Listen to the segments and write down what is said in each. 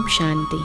शांति।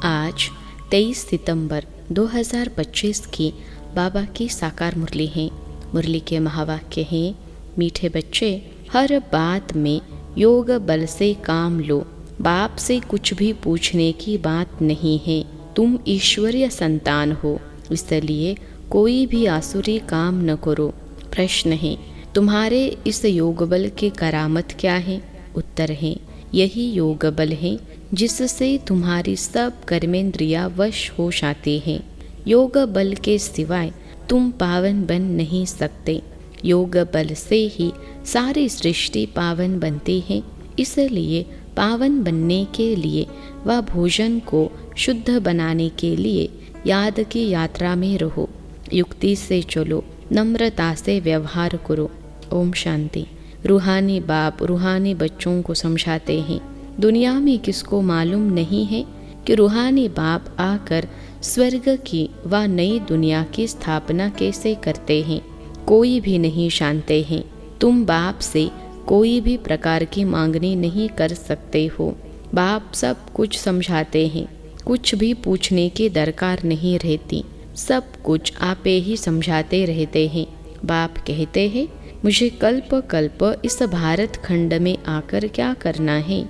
आज 23 सितंबर 2025 की बाबा की साकार मुरली है। मुरली के महावाक्य हैं, मीठे बच्चे, हर बात में योग बल से काम लो। बाप से कुछ भी पूछने की बात नहीं है। तुम ईश्वरीय संतान हो, इसलिए कोई भी आसुरी काम न करो। प्रश्न है, तुम्हारे इस योग बल की करामत क्या है? उत्तर है, यही योग बल है जिससे तुम्हारी सब कर्मेंद्रियां वश हो जाती हैं। योग बल के सिवाय तुम पावन बन नहीं सकते। योग बल से ही सारी सृष्टि पावन बनती है। इसलिए पावन बनने के लिए व भोजन को शुद्ध बनाने के लिए याद की यात्रा में रहो। युक्ति से चलो, नम्रता से व्यवहार करो। ओम शांति। रूहानी बाप रूहानी बच्चों को समझाते हैं, दुनिया में किसको मालूम नहीं है कि रूहानी बाप आकर स्वर्ग की व नई दुनिया की स्थापना कैसे करते हैं। कोई भी नहीं जानते हैं। तुम बाप से कोई भी प्रकार की मांगनी नहीं कर सकते हो। बाप सब कुछ समझाते हैं, कुछ भी पूछने की दरकार नहीं रहती। सब कुछ आपे ही समझाते रहते हैं। बाप कहते हैं, मुझे कल्प कल्प इस भारत खंड में आकर क्या करना है?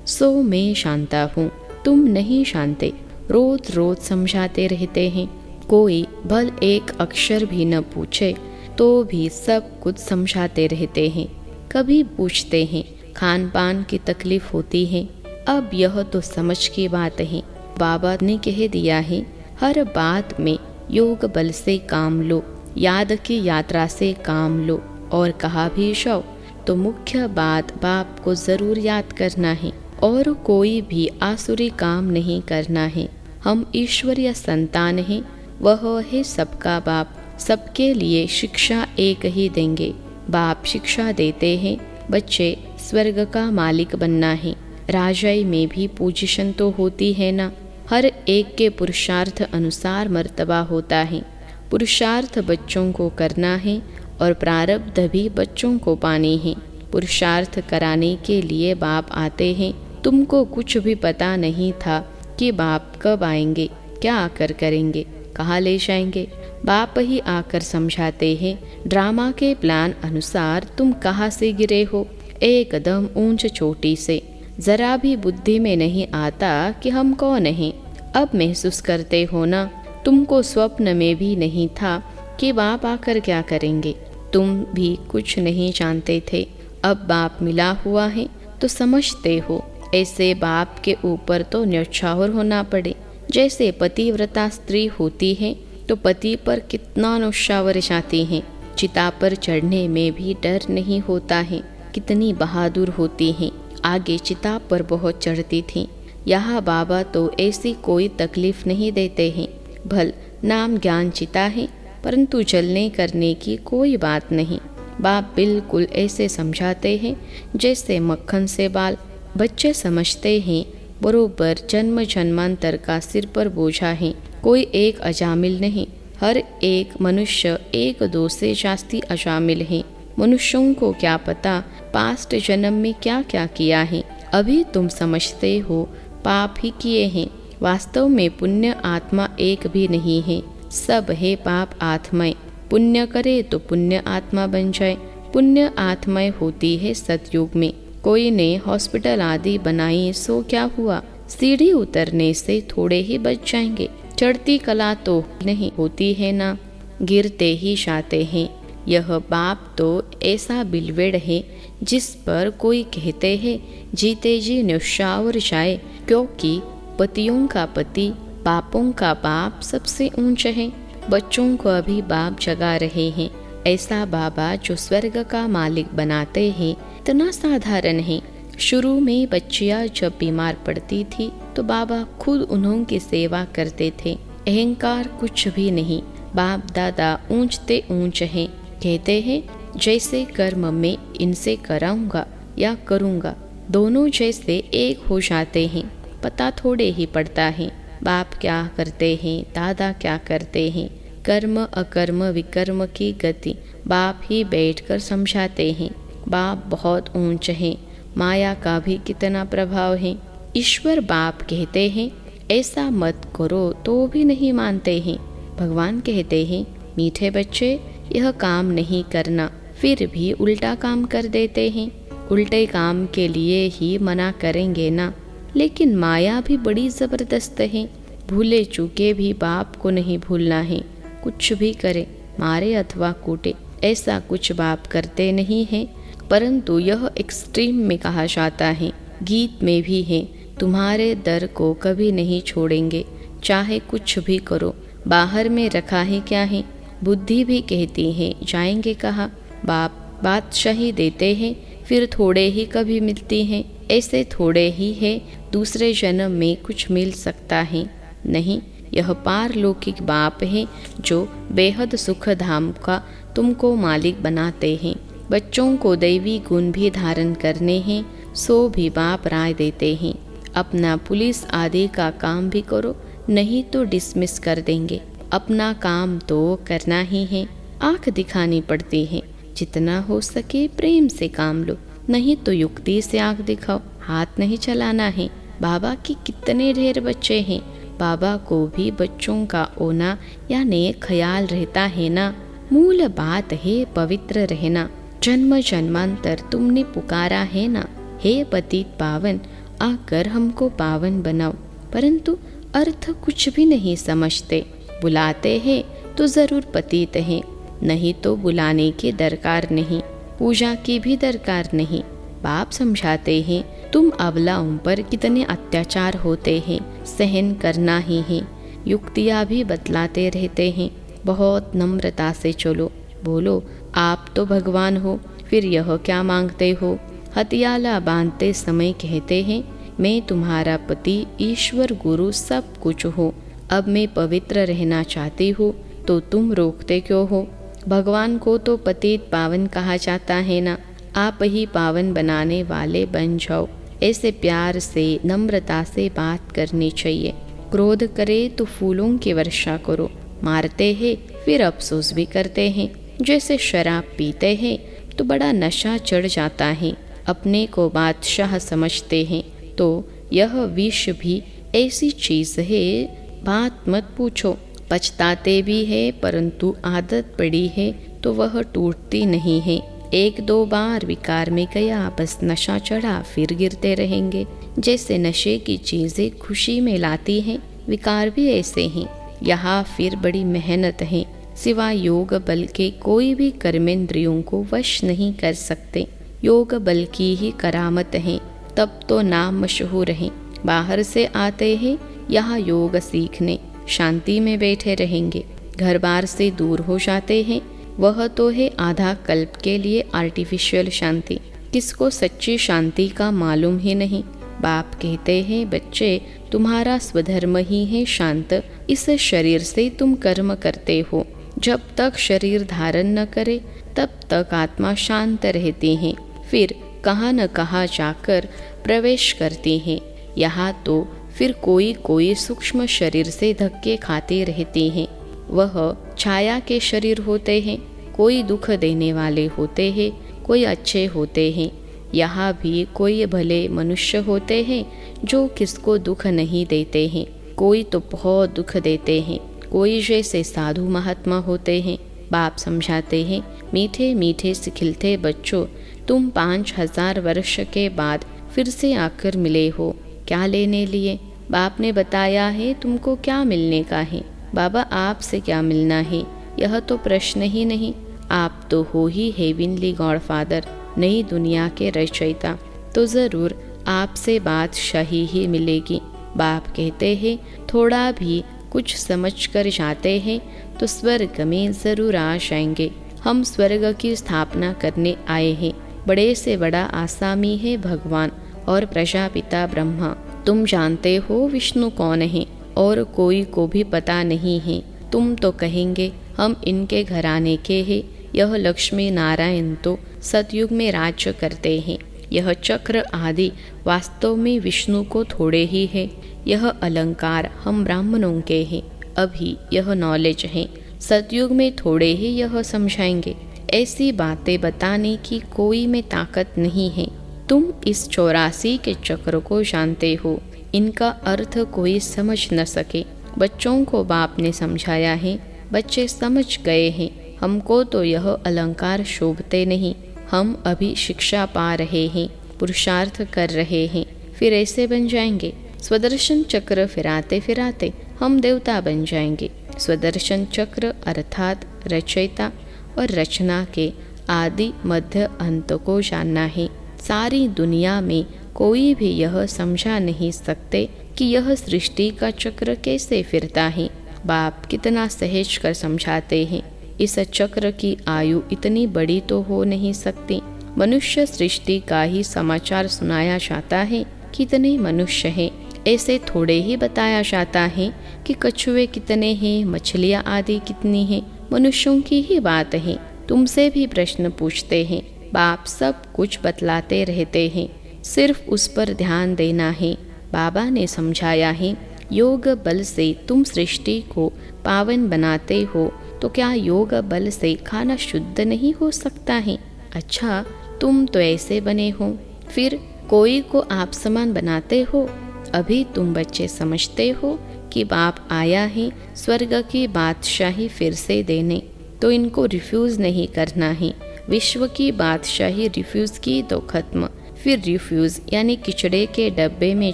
सो मैं शांता हूँ, तुम नहीं शांते। रोज रोज समझाते रहते हैं। कोई भल एक अक्षर भी न पूछे तो भी सब कुछ समझाते रहते हैं। कभी पूछते हैं, खान पान की तकलीफ होती है। अब यह तो समझ की बात है। बाबा ने कह दिया है, हर बात में योग बल से काम लो, याद की यात्रा से काम लो। और कहा भी शव तो मुख्य बात बाप को जरूर याद करना है और कोई भी आसुरी काम नहीं करना है। हम ईश्वरीय संतान हैं, वह है सबका बाप। सबके लिए शिक्षा एक ही देंगे। बाप शिक्षा देते हैं, बच्चे स्वर्ग का मालिक बनना है। राजाई में भी पोजीशन तो होती है ना। हर एक के पुरुषार्थ अनुसार मर्तबा होता है। पुरुषार्थ बच्चों को करना है और प्रारब्ध भी बच्चों को पानी है। पुरुषार्थ कराने के लिए बाप आते हैं। तुमको कुछ भी पता नहीं था कि बाप कब आएंगे, क्या आकर करेंगे, कहाँ ले जाएंगे। बाप ही आकर समझाते हैं। ड्रामा के प्लान अनुसार तुम कहाँ से गिरे हो? एकदम ऊंच चोटी से। जरा भी बुद्धि में नहीं आता कि हम कौन हैं। अब महसूस करते हो ना? तुमको स्वप्न में भी नहीं था कि बाप आकर क्या करेंगे। तुम भी कुछ नहीं जानते थे। अब बाप मिला हुआ है तो समझते हो। ऐसे बाप के ऊपर तो न्यौछावर होना पड़े। जैसे पतिव्रता स्त्री होती है तो पति पर कितना न्यौछावर जाती है। चिता पर चढ़ने में भी डर नहीं होता है। कितनी बहादुर होती हैं। आगे चिता पर बहुत चढ़ती थी। यहाँ बाबा तो ऐसी कोई तकलीफ नहीं देते हैं। भल नाम ज्ञान चिता है, परंतु जलने करने की कोई बात नहीं। बाप बिल्कुल ऐसे समझाते हैं जैसे मक्खन से बाल। बच्चे समझते हैं बरोबर जन्म जन्मांतर का सिर पर बोझा है। कोई एक अजामिल नहीं। हर एक मनुष्य एक दो से जास्ती अजामिल है। मनुष्यों को क्या पता पास्ट जन्म में क्या क्या किया है। अभी तुम समझते हो पाप ही किए हैं। वास्तव में पुण्य आत्मा एक भी नहीं है। सब है पाप आत्माएं। पुण्य करे तो पुण्य आत्मा बन जाए। पुण्य आत्माएं होती है सतयुग में। कोई ने हॉस्पिटल आदि बनाई सो क्या हुआ? सीढ़ी उतरने से थोड़े ही बच जाएंगे। चढ़ती कला तो नहीं होती है ना, गिरते ही जाते हैं। यह बाप तो ऐसा बिलवेड़ है जिस पर कोई कहते हैं जीते जी न्यौछावर जाए, क्योंकि पतियों का पति बापों का बाप सबसे ऊंच है। बच्चों को अभी बाप जगा रहे हैं। ऐसा बाबा जो स्वर्ग का मालिक बनाते हैं इतना साधारण है। शुरू में बच्चियां जब बीमार पड़ती थी तो बाबा खुद उन्हों की सेवा करते थे। अहंकार कुछ भी नहीं। बाप दादा ऊंचते ऊंच हैं। कहते हैं जैसे कर्म में इनसे कराऊंगा या करूंगा, दोनों जैसे एक हो जाते हैं। पता थोड़े ही पड़ता है बाप क्या करते हैं, दादा क्या करते हैं। कर्म अकर्म विकर्म की गति बाप ही बैठकर समझाते हैं। बाप बहुत ऊंच हैं। माया का भी कितना प्रभाव है। ईश्वर बाप कहते हैं ऐसा मत करो तो भी नहीं मानते हैं। भगवान कहते हैं मीठे बच्चे यह काम नहीं करना, फिर भी उल्टा काम कर देते हैं। उल्टे काम के लिए ही मना करेंगे ना। लेकिन माया भी बड़ी ज़बरदस्त है। भूले चूके भी बाप को नहीं भूलना है। कुछ भी करे, मारे अथवा कूटे, ऐसा कुछ बाप करते नहीं हैं। परंतु यह एक्सट्रीम में कहा जाता है। गीत में भी है, तुम्हारे दर को कभी नहीं छोड़ेंगे, चाहे कुछ भी करो। बाहर में रखा है क्या है। बुद्धि भी कहती है जाएंगे कहाँ। बाप बादशाही देते हैं, फिर थोड़े ही कभी मिलती हैं। ऐसे थोड़े ही है, दूसरे जन्म में कुछ मिल सकता है। नहीं, यह पारलौकिक बाप है जो बेहद सुख धाम का तुमको मालिक बनाते हैं। बच्चों को दैवी गुण भी धारण करने हैं, सो भी बाप राय देते हैं। अपना पुलिस आदि का काम भी करो, नहीं तो डिसमिस कर देंगे। अपना काम तो करना ही है। आंख दिखानी पड़ती है। जितना हो सके प्रेम से काम लो, नहीं तो युक्ति से आंख दिखाओ। हाथ नहीं चलाना है। बाबा की कितने ढेर बच्चे हैं। बाबा को भी बच्चों का होना या नेक ख्याल रहता है ना। मूल बात है पवित्र रहना। जन्म जन्मांतर तुमने पुकारा है ना, हे पतित पावन आकर हमको पावन बनाओ। परंतु अर्थ कुछ भी नहीं समझते। बुलाते हैं तो जरूर पतित हैं, नहीं तो बुलाने की दरकार नहीं, पूजा की भी दरकार नहीं। बाप समझाते हैं तुम अबलाओं पर कितने अत्याचार होते हैं, सहन करना ही है। युक्तियाँ भी बतलाते रहते हैं। बहुत नम्रता से चलो, बोलो आप तो भगवान हो, फिर यह क्या मांगते हो। हथियाला बांधते समय कहते हैं मैं तुम्हारा पति ईश्वर गुरु सब कुछ हो। अब मैं पवित्र रहना चाहती हूँ तो तुम रोकते क्यों हो। भगवान को तो पतित पावन कहा जाता है ना। आप ही पावन बनाने वाले बन जाओ। ऐसे प्यार से नम्रता से बात करनी चाहिए। क्रोध करे तो फूलों की वर्षा करो। मारते हैं फिर अफसोस भी करते हैं। जैसे शराब पीते हैं तो बड़ा नशा चढ़ जाता है, अपने को बादशाह समझते हैं। तो यह विष भी ऐसी चीज़ है, बात मत पूछो। पछताते भी है, परंतु आदत पड़ी है तो वह टूटती नहीं है। एक दो बार विकार में गया, बस नशा चढ़ा, फिर गिरते रहेंगे। जैसे नशे की चीज़ें खुशी में लाती हैं, विकार भी ऐसे हैं। यहाँ फिर बड़ी मेहनत है। सिवाय योग बल के कोई भी कर्मेंद्रियों को वश नहीं कर सकते। योग बल की ही करामत है, तब तो नाम मशहूर है। बाहर से आते हैं यहाँ योग सीखने, शांति में बैठे रहेंगे। घर बार से दूर हो जाते हैं, वह तो है आधा कल्प के लिए आर्टिफिशियल शांति। किसको सच्ची शांति का मालूम ही नहीं। बाप कहते हैं बच्चे तुम्हारा स्वधर्म ही है शांत। इस शरीर से तुम कर्म करते हो। जब तक शरीर धारण न करे तब तक आत्मा शांत रहती है, फिर कहाँ न कहाँ जाकर प्रवेश करती है। यहाँ तो फिर कोई कोई सूक्ष्म शरीर से धक्के खाते रहती हैं। वह छाया के शरीर होते हैं। कोई दुख देने वाले होते हैं, कोई अच्छे होते हैं। यहाँ भी कोई भले मनुष्य होते हैं जो किसको दुख नहीं देते हैं, कोई तो बहुत दुख देते हैं। कोई जैसे साधु महात्मा होते हैं। बाप समझाते हैं मीठे मीठे से खिलते बच्चों, तुम 5000 वर्ष के बाद फिर से आकर मिले हो, क्या लेने लिए। बाप ने बताया है तुमको क्या मिलने का है। बाबा आपसे क्या मिलना है, यह तो प्रश्न ही नहीं। आप तो हो ही हेविनली गॉडफादर, नई दुनिया के रचयिता, तो ज़रूर आपसे बादशाही ही मिलेगी। बाप कहते हैं थोड़ा भी कुछ समझ कर जाते हैं तो स्वर्ग में ज़रूर आ जाएंगे। हम स्वर्ग की स्थापना करने आए हैं। बड़े से बड़ा आसामी है भगवान और प्रजापिता ब्रह्मा। तुम जानते हो विष्णु कौन है, और कोई को भी पता नहीं है। तुम तो कहेंगे हम इनके घराने के हैं। यह लक्ष्मी नारायण तो सतयुग में राज्य करते हैं। यह चक्र आदि वास्तव में विष्णु को थोड़े ही है। यह अलंकार हम ब्राह्मणों के हैं। अभी यह नॉलेज है, सतयुग में थोड़े ही यह समझाएंगे। ऐसी बातें बताने की कोई में ताकत नहीं है। तुम इस 84 के चक्र को जानते हो, इनका अर्थ कोई समझ न सके। बच्चों को बाप ने समझाया है, बच्चे समझ गए हैं। हमको तो यह अलंकार शोभते नहीं, हम अभी शिक्षा पा रहे हैं, पुरुषार्थ कर रहे हैं, फिर ऐसे बन जाएंगे। स्वदर्शन चक्र फिराते फिराते हम देवता बन जाएंगे। स्वदर्शन चक्र अर्थात रचयिता और रचना के आदि मध्य अंत को जानना है। सारी दुनिया में कोई भी यह समझा नहीं सकते कि यह सृष्टि का चक्र कैसे फिरता है। बाप कितना सहज कर समझाते हैं। इस चक्र की आयु इतनी बड़ी तो हो नहीं सकती। मनुष्य सृष्टि का ही समाचार सुनाया जाता है। कितने मनुष्य हैं, ऐसे थोड़े ही बताया जाता है कि कछुए कितने हैं, मछलियाँ आदि कितनी हैं। मनुष्यों की ही बात है। तुमसे भी प्रश्न पूछते हैं, बाप सब कुछ बतलाते रहते हैं, सिर्फ उस पर ध्यान देना है। बाबा ने समझाया है, योग बल से तुम सृष्टि को पावन बनाते हो, तो क्या योग बल से खाना शुद्ध नहीं हो सकता है? अच्छा, तुम तो ऐसे बने हो, फिर कोई को आप समान बनाते हो। अभी तुम बच्चे समझते हो कि बाप आया है स्वर्ग की बादशाही फिर से देने, तो इनको रिफ्यूज़ नहीं करना है। विश्व की बादशाही रिफ्यूज़ की तो खत्म, फिर रिफ्यूज़ यानी कीचड़े के डब्बे में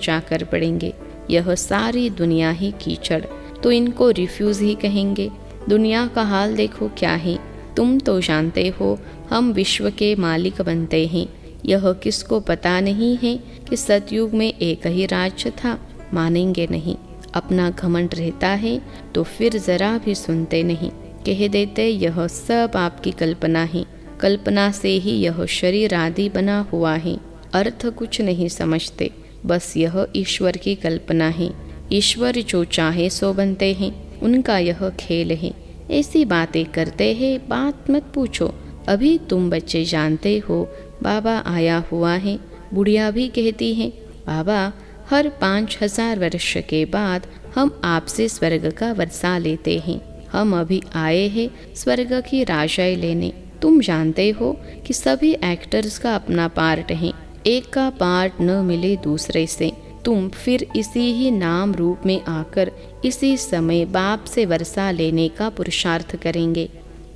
जाकर पड़ेंगे। यह सारी दुनिया ही कीचड़, तो इनको रिफ्यूज़ ही कहेंगे। दुनिया का हाल देखो क्या है। तुम तो जानते हो हम विश्व के मालिक बनते हैं। यह किसको पता नहीं है कि सतयुग में एक ही राज्य था। मानेंगे नहीं। अपना घमंड रहता है तो फिर जरा भी सुनते नहीं, कह देते यह सब आपकी कल्पना है। कल्पना से ही यह शरीर आदि बना हुआ है। अर्थ कुछ नहीं समझते, बस यह ईश्वर की कल्पना है। ईश्वर जो चाहे सो बनते हैं, उनका यह खेल है। ऐसी बातें करते हैं, बात मत पूछो। अभी तुम बच्चे जानते हो बाबा आया हुआ है। बुढ़िया भी कहती हैं, बाबा हर 5000 वर्ष के बाद हम आपसे स्वर्ग का वर्षा लेते हैं। हम अभी आए हैं स्वर्ग की राजाई लेने। तुम जानते हो कि सभी एक्टर्स का अपना पार्ट है, एक का पार्ट न मिले दूसरे से। तुम फिर इसी ही नाम रूप में आकर इसी समय बाप से वर्षा लेने का पुरुषार्थ करेंगे।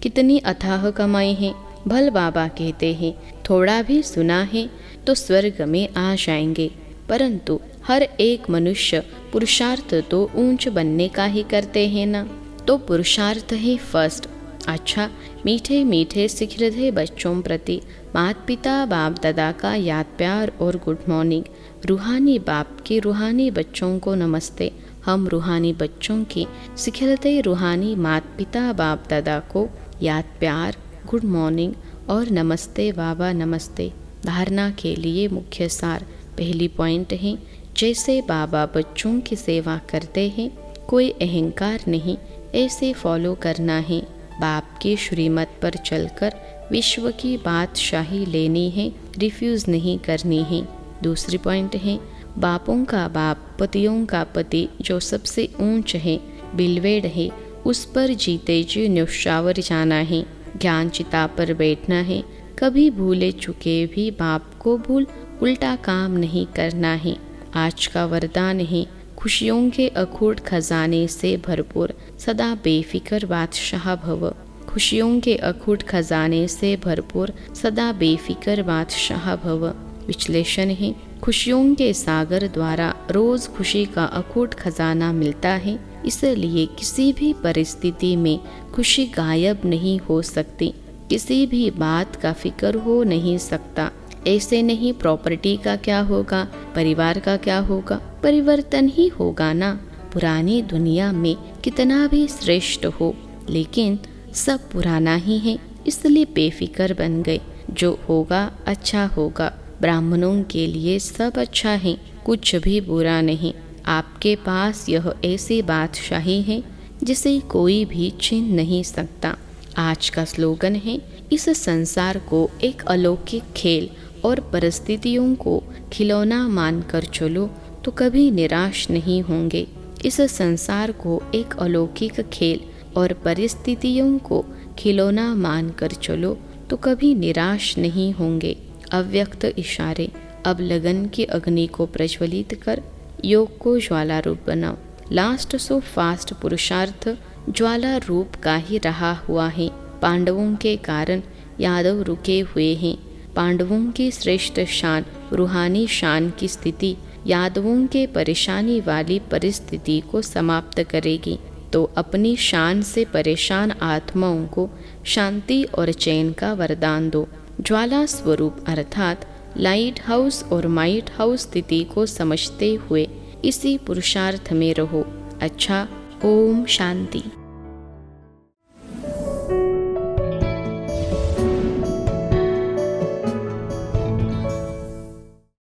कितनी अथाह कमाई है। भल बाबा कहते हैं, थोड़ा भी सुना है तो स्वर्ग में आ जाएंगे। परंतु हर एक मनुष्य पुरुषार्थ तो ऊंच बनने का ही करते हैं ना, तो पुरुषार्थ है फर्स्ट। अच्छा, मीठे मीठे सिख रहे बच्चों प्रति माता पिता बाप दादा का याद प्यार और गुड मॉर्निंग। रूहानी बाप के रूहानी बच्चों को नमस्ते। हम रूहानी बच्चों की सिखलते रूहानी माता पिता बाप दादा को याद प्यार, गुड मॉर्निंग और नमस्ते बाबा नमस्ते। धारणा के लिए मुख्य सार। पहली पॉइंट है, जैसे बाबा बच्चों की सेवा करते हैं, कोई अहंकार नहीं, ऐसे फॉलो करना है। बाप की श्रीमत पर चलकर विश्व की बादशाही लेनी है, रिफ्यूज़ नहीं करनी है। दूसरी पॉइंट है, बापों का बाप पतियों का पति जो सबसे ऊंच है, बिलवेड़ है, उस पर जीते जी न्यौछावर जाना है। ज्ञान चिता पर बैठना है। कभी भूले चुके भी बाप को भूल उल्टा काम नहीं करना है। आज का वरदान है, खुशियों के अखूट खजाने से भरपूर सदा बेफिक्र बादशाह भव। खुशियों के अखूट खजाने से भरपूर सदा बेफिक्र बादशाह भव। विश्लेषण है, खुशियों के सागर द्वारा रोज खुशी का अखूट खजाना मिलता है, इसलिए किसी भी परिस्थिति में खुशी गायब नहीं हो सकती। किसी भी बात का फिक्र हो नहीं सकता। ऐसे नहीं प्रॉपर्टी का क्या होगा, परिवार का क्या होगा, परिवर्तन ही होगा ना। पुरानी दुनिया में कितना भी श्रेष्ठ हो, लेकिन सब पुराना ही है, इसलिए बेफिक्र बन गए। जो होगा अच्छा होगा। ब्राह्मणों के लिए सब अच्छा है, कुछ भी बुरा नहीं। आपके पास यह ऐसी बादशाही है जिसे कोई भी छीन नहीं सकता। आज का स्लोगन है, इस संसार को एक अलौकिक खेल और परिस्थितियों को खिलौना मानकर चलो तो कभी निराश नहीं होंगे। इस संसार को एक अलौकिक खेल और परिस्थितियों को खिलौना मानकर चलो तो कभी निराश नहीं होंगे। अव्यक्त इशारे। अब लगन की अग्नि को प्रज्वलित कर योग को ज्वाला रूप बनाओ। लास्ट सो फास्ट पुरुषार्थ ज्वाला रूप का ही रहा हुआ है। पांडवों के कारण यादव रुके हुए हैं। पांडवों की श्रेष्ठ शान, रूहानी शान की स्थिति यादवों के परेशानी वाली परिस्थिति को समाप्त करेगी। तो अपनी शान से परेशान आत्माओं को शांति और चैन का वरदान दो। ज्वाला स्वरूप अर्थात लाइट हाउस और माइट हाउस स्थिति को समझते हुए इसी पुरुषार्थ में रहो। अच्छा, ओम शांति।